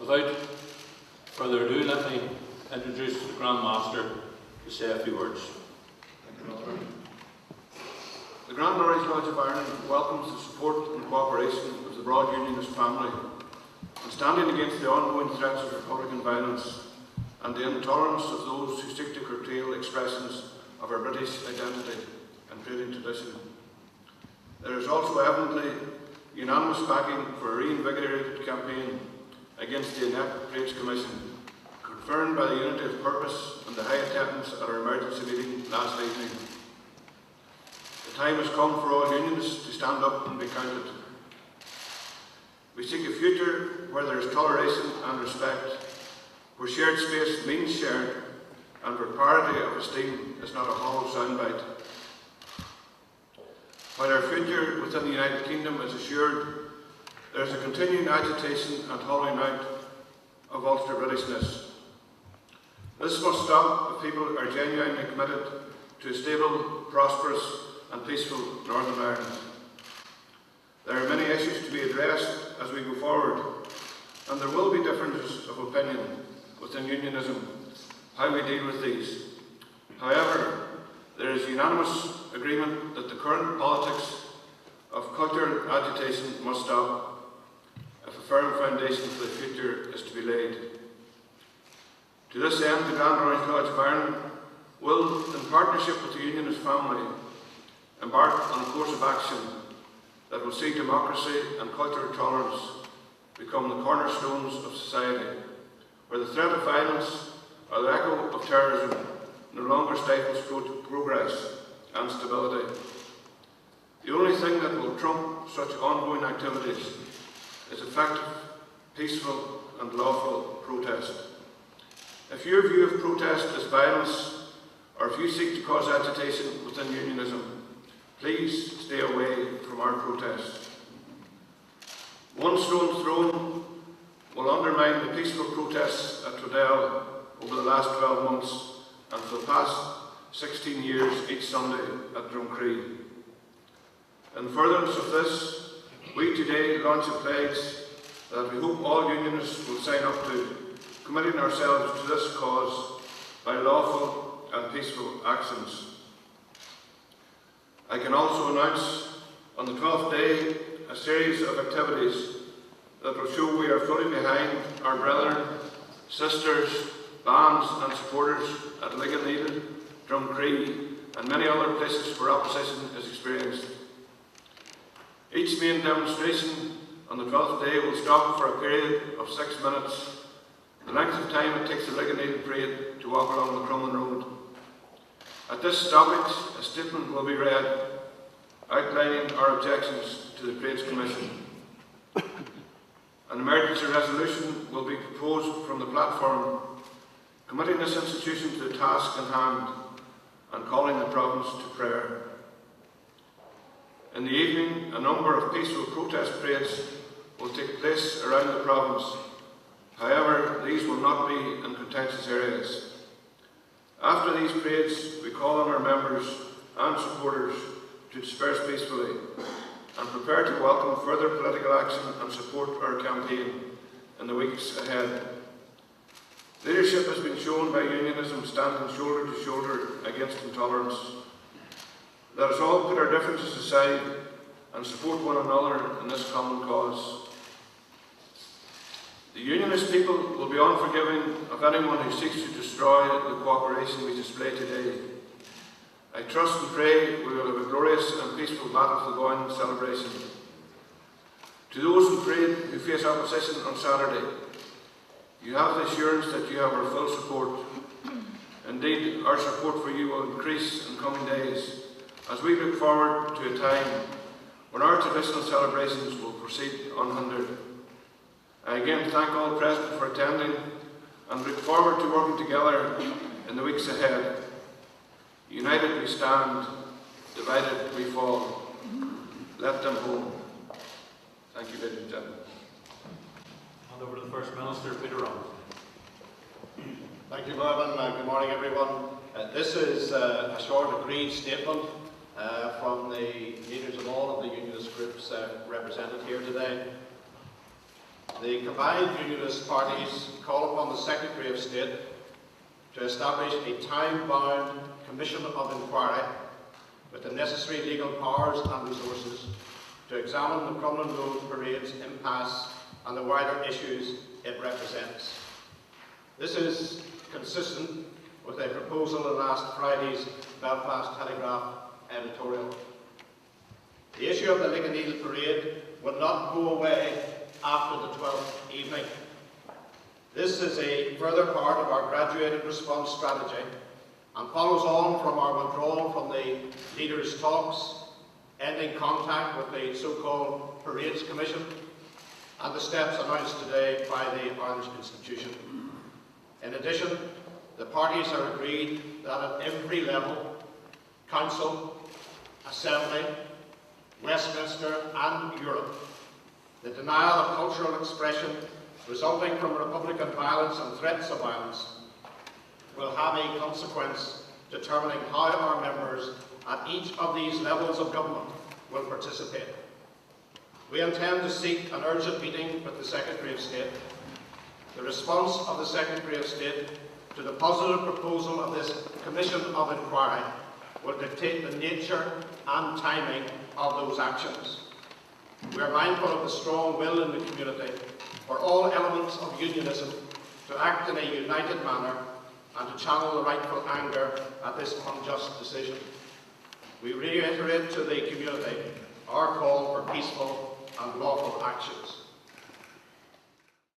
Without further ado, let me introduce the Grand Master to say a few words. Thank you, Father. The Grand Lorries Lodge of Ireland welcomes the support and cooperation of the broad Unionist family in standing against the ongoing threats of Republican violence and the intolerance of those who seek to curtail expressions of our British identity and trading tradition. There is also evidently unanimous backing for a reinvigorated campaign against the inept Trades Commission, confirmed by the unity of purpose and the high attendance at our emergency meeting last evening. The time has come for all Unionists to stand up and be counted. We seek a future where there is toleration and respect, where shared space means shared, and where parity of esteem is not a hollow soundbite. While our future within the United Kingdom is assured, there is a continuing agitation and hollowing out of ultra-Britishness. This must stop if people are genuinely committed to a stable, prosperous and peaceful Northern Ireland. There are many issues to be addressed as we go forward, and there will be differences of opinion within Unionism how we deal with these. However, there is unanimous agreement that the current politics of cultural agitation must stop if a firm foundation for the future is to be laid. To this end, the Grand Orange Lodge of Ireland will, in partnership with the Unionist family, embark on a course of action that will see democracy and cultural tolerance become the cornerstones of society, where the threat of violence or the echo of terrorism no longer stifles progress and stability. The only thing that will trump such ongoing activities is effective, peaceful and lawful protest. If your view of protest is violence, or if you seek to cause agitation within Unionism, please stay away from our protest. One stone thrown will undermine the peaceful protests at Tredell over the last 12 months and for the past 16 years each Sunday at Drumcree. In furtherance of this, we today launch a pledge that we hope all Unionists will sign up to, committing ourselves to this cause by lawful and peaceful actions. I can also announce on the 12th day a series of activities that will show we are fully behind our brethren, sisters, bands and supporters at Liganeedle, Drumcree and many other places where opposition is experienced. Each main demonstration on the 12th day will stop for a period of 6 minutes, the length of time it takes the Liganeedle parade to walk along the Crumlin Road. At this stoppage, a statement will be read outlining our objections to the Trades Commission. An emergency resolution will be proposed from the platform, committing this institution to the task in hand and calling the province to prayer. In the evening, a number of peaceful protest parades will take place around the province. However, these will not be in contentious areas. After these parades, we call on our members and supporters to disperse peacefully and prepare to welcome further political action and support our campaign in the weeks ahead. Leadership has been shown by Unionism standing shoulder to shoulder against intolerance. Let us all put our differences aside and support one another in this common cause. The Unionist people will be unforgiving of anyone who seeks to destroy the cooperation we display today. I trust and pray we will have a glorious and peaceful Battle of the Boyne celebration. To those who face opposition on Saturday, you have the assurance that you have our full support. Indeed, our support for you will increase in coming days as we look forward to a time when our traditional celebrations will proceed unhindered. I again thank all present for attending and look forward to working together in the weeks ahead. United we stand, divided we fall. Let them home. Thank you, ladies and gentlemen. Hand over to the First Minister, Peter Roberts. Thank you, Marvin. Good morning, everyone. This is a short agreed statement from the leaders of all of the Unionist groups represented here today. the combined Unionist parties call upon the Secretary of State to establish a time-bound Commission of Inquiry with the necessary legal powers and resources to examine the Crumlin Road Parade's impasse and the wider issues it represents. This is consistent with a proposal in last Friday's Belfast Telegraph editorial. The issue of the Lincoln Parade will not go away after the 12th evening. This is a further part of our graduated response strategy and follows on from our withdrawal from the leaders' talks, ending contact with the so-called Parades Commission, and the steps announced today by the Orange Institution. In addition, the parties are agreed that at every level, Council, Assembly, Westminster and Europe, the denial of cultural expression resulting from Republican violence and threats of violence will have a consequence determining how our members at each of these levels of government will participate. We intend to seek an urgent meeting with the Secretary of State. The response of the Secretary of State to the positive proposal of this Commission of Inquiry will dictate the nature and timing of those actions. We are mindful of the strong will in the community for all elements of unionism to act in a united manner and to channel the rightful anger at this unjust decision. We reiterate to the community our call for peaceful and lawful actions.